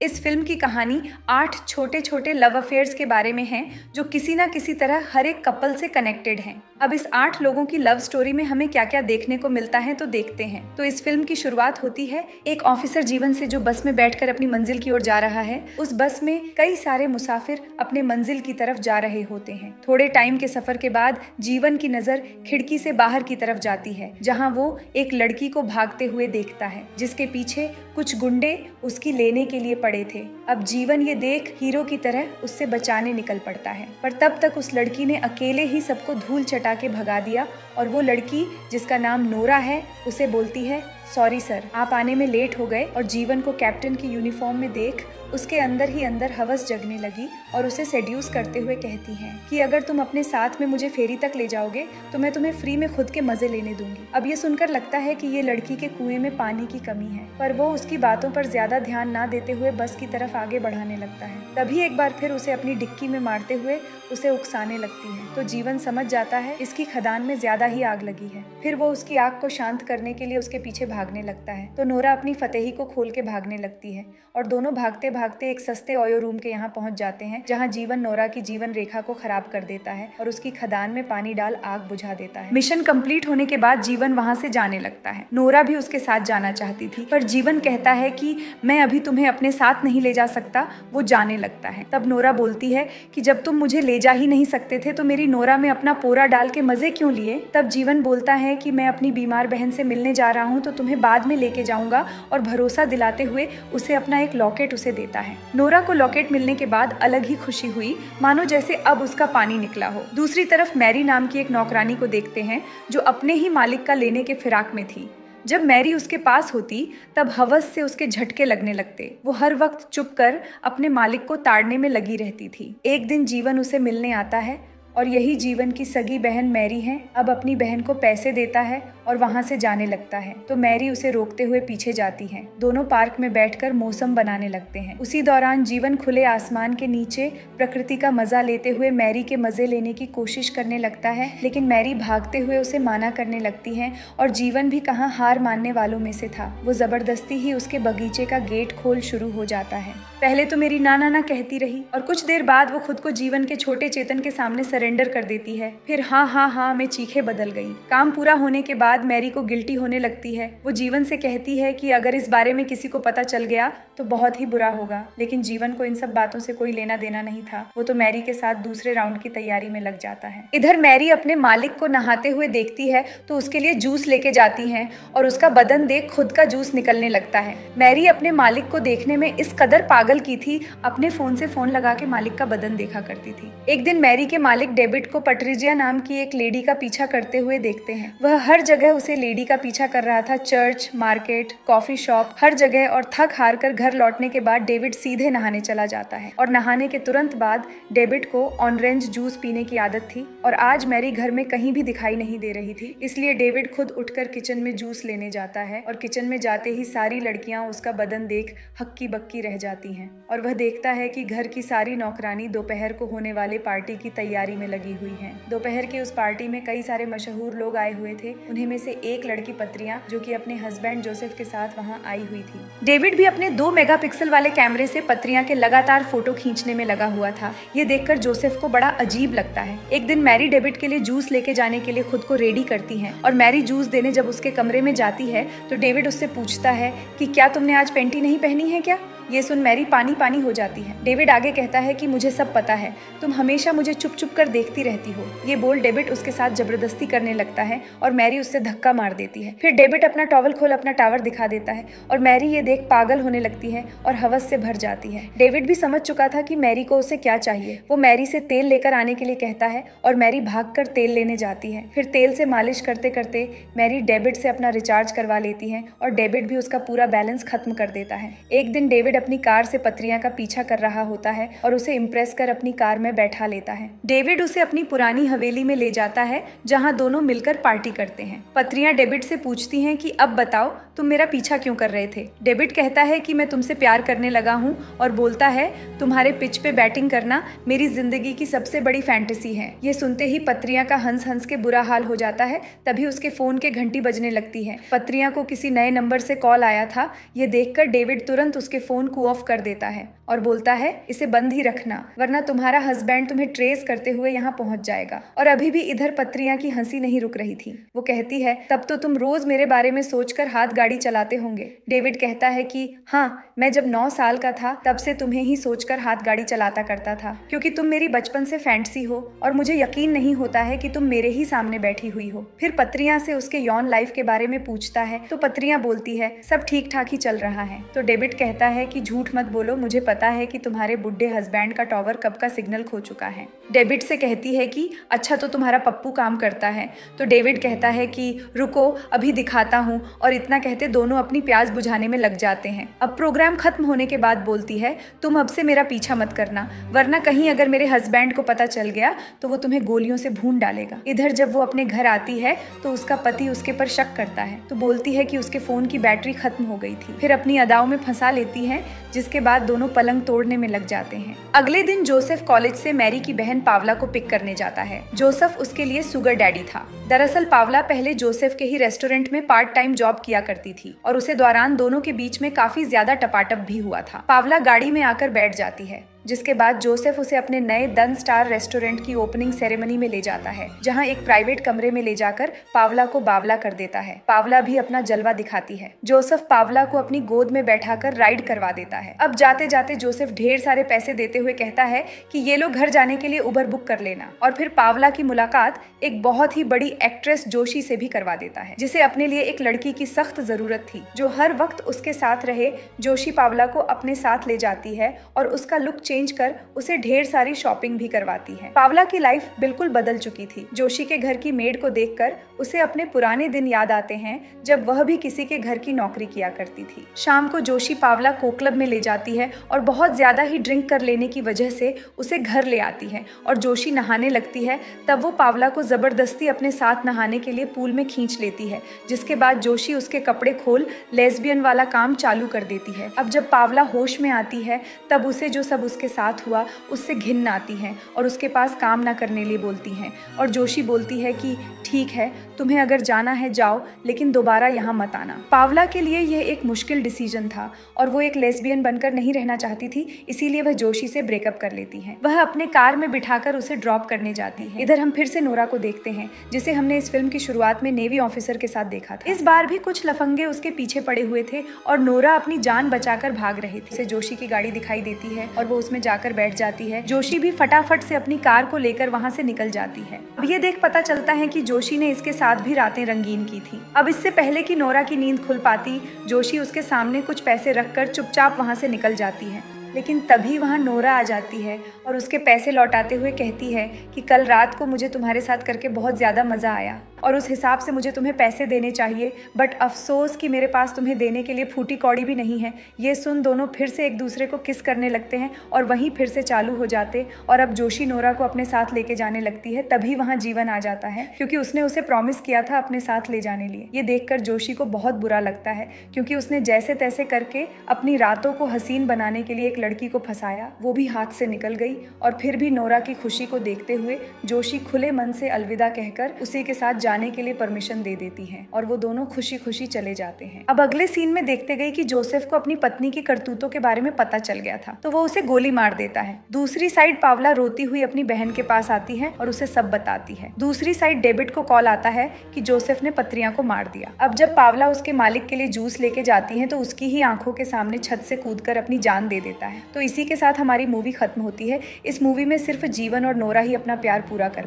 इस फिल्म की कहानी 8 छोटे छोटे लव अफेयर्स के बारे में है जो किसी ना किसी तरह हर एक कपल से कनेक्टेड हैं। अब इस 8 लोगों की लव स्टोरी में हमें क्या क्या देखने को मिलता है तो देखते हैं। तो इस फिल्म की शुरुआत होती है एक ऑफिसर जीवन से जो बस में बैठकर अपनी मंजिल की ओर जा रहा है। उस बस में कई सारे मुसाफिर अपने मंजिल की तरफ जा रहे होते हैं। थोड़े टाइम के सफर के बाद जीवन की नजर खिड़की से बाहर की तरफ जाती है, जहाँ वो एक लड़की को भागते हुए देखता है जिसके पीछे कुछ गुंडे उसकी लेने के लिए पड़े थे। अब जीवन ये देख हीरो की तरह उससे बचाने निकल पड़ता है, पर तब तक उस लड़की ने अकेले ही सबको धूल चटा के भगा दिया और वो लड़की जिसका नाम नोरा है उसे बोलती है, सॉरी सर, आप आने में लेट हो गए। और जीवन को कैप्टन की यूनिफॉर्म में देख उसके अंदर ही अंदर हवस जगने लगी और उसे सेड्यूस करते हुए कहती हैं कि अगर तुम अपने साथ में मुझे फेरी तक ले जाओगे तो मैं तुम्हें फ्री में खुद के मजे लेने दूंगी। अब ये सुनकर लगता है कि ये लड़की के कुएं में पानी की कमी है, पर वो उसकी बातों पर ज्यादा ध्यान ना देते हुए बस की तरफ आगे बढ़ाने लगता है। तभी एक बार फिर उसे अपनी डिक्की में मारते हुए उसे उकसाने लगती है। तो जीवन समझ जाता है इसकी खदान में ज्यादा ही आग लगी है। फिर वो उसकी आग को शांत करने के लिए उसके पीछे भागने लगता है। तो नोरा अपनी फतेही को खोल के भागने लगती है और दोनों भागते भागते एक सस्ते ओयो रूम के यहाँ पहुंच जाते हैं, जहाँ जीवन नोरा की जीवन रेखा को खराब कर देता है और उसकी खदान में पानी डाल आग बुझा देता है। मिशन कंप्लीट होने के बाद जीवन वहाँ से जाने लगता है। नोरा भी उसके साथ जाना चाहती थी, पर जीवन कहता है कि मैं अभी तुम्हें अपने साथ नहीं ले जा सकता। वो जाने लगता है। तब नोरा बोलती है कि जब तुम मुझे ले जा ही नहीं सकते थे तो मेरी नोरा में अपना पोरा डाल के मजे क्यों लिए। तब जीवन बोलता है कि मैं अपनी बीमार बहन से मिलने जा रहा हूँ तो तुम्हें बाद में लेके जाऊंगा, और भरोसा दिलाते हुए उसे अपना एक लॉकेट उसे देता है। नोरा को लॉकेट मिलने के बाद अलग ही खुशी हुई, मानो जैसे अब उसका पानी निकला हो। दूसरी तरफ मैरी नाम की एक नौकरानी को देखते हैं जो अपने ही मालिक का लेने के फिराक में थी। जब मैरी उसके पास होती तब हवस से उसके झटके लगने लगते। वो हर वक्त चुप कर अपने मालिक को ताड़ने में लगी रहती थी। एक दिन जीवन उसे मिलने आता है और यही जीवन की सगी बहन मैरी है। अब अपनी बहन को पैसे देता है और वहाँ से जाने लगता है। तो मैरी उसे रोकते हुए पीछे जाती है। दोनों पार्क में बैठकर मौसम बनाने लगते हैं। उसी दौरान जीवन खुले आसमान के नीचे प्रकृति का मजा लेते हुए मैरी के मजे लेने की कोशिश करने लगता है, लेकिन मैरी भागते हुए उसे माना करने लगती है और जीवन भी कहाँ हार मानने वालों में से था। वो जबरदस्ती ही उसके बगीचे का गेट खोल शुरू हो जाता है। पहले तो मेरी नाना ना कहती रही और कुछ देर बाद वो खुद को जीवन के छोटे चेतन के सामने सरेंडर कर देती है। फिर हाँ हाँ हाँ में चीखें बदल गई। काम पूरा होने के बाद मैरी को गिल्टी होने लगती है। वो जीवन से कहती है कि अगर इस बारे में किसी को पता चल गया तो बहुत ही बुरा होगा, लेकिन जीवन को इन सब बातों से कोई लेना देना नहीं था। वो तो मैरी के साथ दूसरे राउंड की तैयारी में लग जाता है। इधर मैरी अपने मालिक को नहाते हुए देखती है तो उसके लिए जूस लेके जाती है और उसका बदन देख खुद का जूस निकलने लगता है। मैरी अपने मालिक को देखने में इस कदर पागल की थी, अपने फोन से फोन लगा के मालिक का बदन देखा करती थी। एक दिन मैरी के मालिक डेविड को पट्रिजिया नाम की एक लेडी का पीछा करते हुए देखते हैं। वह हर जगह उसे लेडी का पीछा कर रहा था, चर्च, मार्केट, कॉफी शॉप, हर जगह। और थक हार कर घर लौटने के बाद डेविड सीधे नहाने चला जाता है और नहाने के तुरंत बाद डेविड को ऑरेंज जूस पीने की आदत थी और आज मैरी घर में कहीं भी दिखाई नहीं दे रही थी, इसलिए डेविड खुद उठकर किचन में जूस लेने जाता है और किचन में जाते ही सारी लड़कियां उसका बदन देख हक्की बक्की रह जाती हैं और वह देखता है कि घर की सारी नौकरानी दोपहर को होने वाले पार्टी की तैयारी में लगी हुई हैं। दोपहर की उस पार्टी में कई सारे मशहूर लोग आए हुए थे। उन्हीं में से एक लड़की पत्रिया जो कि अपने हस्बैंड जोसेफ के साथ वहां आई हुई थी। डेविड भी अपने 2 मेगापिक्सल वाले कैमरे से पत्रिया के लगातार फोटो खींचने में लगा हुआ था। ये देखकर जोसेफ को बड़ा अजीब लगता है। एक दिन मैरी डेविड के लिए जूस लेके जाने के लिए खुद को रेडी करती है और मैरी जूस देने जब उसके कमरे में जाती है तो डेविड उससे पूछता है कि क्या तुमने आज पेंटी नहीं पहनी है क्या। ये सुन मैरी पानी पानी हो जाती है। डेविड आगे कहता है कि मुझे सब पता है, तुम हमेशा मुझे चुप चुप कर देखती रहती हो। ये बोल डेविड उसके साथ जबरदस्ती करने लगता है और मैरी उससे धक्का मार देती है। फिर डेविड अपना टॉवल खोल अपना टावर दिखा देता है और मैरी ये देख पागल होने लगती है और हवस से भर जाती है। डेविड भी समझ चुका था कि मैरी को उसे क्या चाहिए। वो मैरी से तेल लेकर आने के लिए कहता है और मैरी भागकर तेल लेने जाती है। फिर तेल से मालिश करते करते मैरी डेविड से अपना रिचार्ज करवा लेती है और डेविड भी उसका पूरा बैलेंस खत्म कर देता है। एक दिन डेविड अपनी कार से पत्रिया का पीछा कर रहा होता है और उसे इम्प्रेस कर अपनी कार में बैठा लेता है। डेविड उसे अपनी पुरानी हवेली में ले जाता है जहां दोनों मिलकर पार्टी करते हैं। पत्रिया डेविड से पूछती हैं कि अब बताओ तुम मेरा पीछा क्यों कर रहे थे। डेविड कहता है कि मैं तुमसे प्यार करने लगा हूँ और बोलता है तुम्हारे पिच पे बैटिंग करना मेरी जिंदगी की सबसे बड़ी फैंटेसी है। ये सुनते ही पत्रिया का हंस हंस के बुरा हाल हो जाता है। तभी उसके फोन के घंटी बजने लगती है। पत्रिया को किसी नए नंबर से कॉल आया था। ये देखकर डेविड तुरंत उसके फोन फोन को ऑफ कर देता है और बोलता है इसे बंद ही रखना, वरना तुम्हारा हस्बैंड तुम्हें ट्रेस करते हुए यहाँ पहुंच जाएगा। और अभी भी इधर पत्रियां की हंसी नहीं रुक रही थी। वो कहती है तब तो तुम रोज मेरे बारे में सोचकर हाथ गाड़ी चलाते होंगे। डेविड कहता है कि हाँ, मैं जब 9 साल का था तब से तुम्हें ही सोचकर हाथ गाड़ी चलाता करता था, क्योंकि तुम मेरी बचपन से फैंटेसी हो और मुझे यकीन नहीं होता है कि तुम मेरे ही सामने बैठी हुई हो। फिर पत्रियां से उसके यौन लाइफ के बारे में पूछता है तो पत्रियां बोलती है सब ठीक ठाक ही चल रहा है। तो डेविड कहता है कि झूठ मत बोलो, मुझे पता है कि तुम्हारे बुढ़े हस्बैंड का टॉवर कब का सिग्नल खो चुका है। डेविड से कहती है कि अच्छा तो तुम्हारा पप्पू काम करता है। तो डेविड कहता है कि रुको अभी दिखाता हूँ, और इतना कहते दोनों अपनी प्यास बुझाने में लग जाते हैं। अब प्रोग्राम खत्म होने के बाद बोलती है तुम अब से मेरा पीछा मत करना, वरना कहीं अगर मेरे हस्बैंड को पता चल गया तो वो तुम्हें गोलियों से भून डालेगा। इधर जब वो अपने घर आती है तो उसका पति उसके पर शक करता है, तो बोलती है कि उसके फोन की बैटरी खत्म हो गई थी। फिर अपनी अदाओं में फंसा लेती है, जिसके बाद दोनों पलंग तोड़ने में लग जाते हैं। अगले दिन जोसेफ कॉलेज से मैरी की बहन पावला को पिक करने जाता है। जोसेफ उसके लिए सुगर डैडी था। दरअसल पावला पहले जोसेफ के ही रेस्टोरेंट में पार्ट टाइम जॉब किया करती थी और उसे दौरान दोनों के बीच में काफी ज्यादा टपाटप भी हुआ था। पावला गाड़ी में आकर बैठ जाती है, जिसके बाद जोसेफ उसे अपने नए डन स्टार रेस्टोरेंट की ओपनिंग सेरेमनी में ले जाता है, जहां एक प्राइवेट कमरे में ले जाकर पावला को बावला कर देता है। पावला भी अपना जलवा दिखाती है। जोसेफ पावला को अपनी गोद में बैठाकर राइड करवा देता है। अब जाते जाते जोसेफ ढेर सारे पैसे देते हुए कहता है कि ये लो घर जाने के लिए उबर बुक कर लेना। और फिर पावला की मुलाकात एक बहुत ही बड़ी एक्ट्रेस जोशी से भी करवा देता है, जिसे अपने लिए एक लड़की की सख्त जरूरत थी जो हर वक्त उसके साथ रहे। जोशी पावला को अपने साथ ले जाती है और उसका लुक चेंज कर उसे ढेर सारी शॉपिंग भी करवाती है। पावला की लाइफ बिल्कुल बदल चुकी थी। जोशी के घर की मेड को देखकर उसे अपने पुराने दिन याद आते हैं, जब वह भी किसी के घर की नौकरी किया करती थी। शाम को जोशी पावला को क्लब में ले जाती है और बहुत ज्यादा ही ड्रिंक कर लेने की वजह से उसे घर ले आती है और जोशी नहाने लगती है। तब वो पावला को जबरदस्ती अपने साथ नहाने के लिए पूल में खींच लेती है, जिसके बाद जोशी उसके कपड़े खोल लेस्बियन वाला काम चालू कर देती है। अब जब पावला होश में आती है तब उसे जो सब उसके साथ हुआ उससे घिन आती है और उसके पास काम ना करने लिए बोलती हैं। और जोशी बोलती है कि ठीक है, तुम्हें अगर जाना है जाओ, लेकिन दोबारा यहाँ मत आना। पावला के लिए यह एक मुश्किल डिसीजन था और वो एक लेस्बियन बनकर नहीं रहना चाहती थी, इसीलिए वह जोशी से ब्रेकअप कर लेती है। वह अपने कार में बिठाकर उसे ड्रॉप करने जाती है। इधर हम फिर से नोरा को देखते हैं, जिसे हमने इस फिल्म की शुरुआत में नेवी ऑफिसर के साथ देखा था। इस बार भी कुछ लफंगे उसके पीछे पड़े हुए थे और नोरा अपनी जान बचाकर भाग रही थी। उसे जोशी की गाड़ी दिखाई देती है और वो उसमें जाकर बैठ जाती है। जोशी भी फटाफट से अपनी कार को लेकर वहाँ से निकल जाती है। अब ये देख पता चलता है कि जोशी ने इसके साथ भी रातें रंगीन की थी। अब इससे पहले कि नोरा की नींद खुल पाती, जोशी उसके सामने कुछ पैसे रखकर चुपचाप वहाँ से निकल जाती है। लेकिन तभी वहाँ नोरा आ जाती है और उसके पैसे लौटाते हुए कहती है कि कल रात को मुझे तुम्हारे साथ करके बहुत ज़्यादा मज़ा आया और उस हिसाब से मुझे तुम्हें पैसे देने चाहिए, बट अफसोस कि मेरे पास तुम्हें देने के लिए फूटी कौड़ी भी नहीं है। ये सुन दोनों फिर से एक दूसरे को किस करने लगते हैं और वहीं फिर से चालू हो जाते। और अब जोशी नोरा को अपने साथ लेके जाने लगती है। तभी वहाँ जीवन आ जाता है, क्योंकि उसने उसे प्रॉमिस किया था अपने साथ ले जाने लिए। ये देखकर जोशी को बहुत बुरा लगता है, क्योंकि उसने जैसे तैसे करके अपनी रातों को हसीन बनाने के लिए एक लड़की को फंसाया, वो भी हाथ से निकल गई। और फिर भी नोरा की खुशी को देखते हुए जोशी खुले मन से अलविदा कहकर उसी के साथ जाने के लिए परमिशन दे देती है और वो दोनों खुशी खुशी चले जाते हैं। अब अगले सीन में देखते गए कि जोसेफ को अपनी पत्नी की करतूतों के बारे में पता चल गया था, तो वो उसे गोली मार देता है। दूसरी साइड पावला रोती हुई अपनी बहन के पास आती है और उसे सब बताती है। दूसरी साइड डेविड को कॉल आता है कि जोसेफ ने पत्रियां को मार दिया। अब जब पावला उसके मालिक के लिए जूस लेके जाती है तो उसकी ही आंखों के सामने छत से कूदकर अपनी जान दे देता है। तो इसी के साथ हमारी मूवी खत्म होती है। इस मूवी में सिर्फ जीवन और नोरा ही अपना प्यार पूरा कर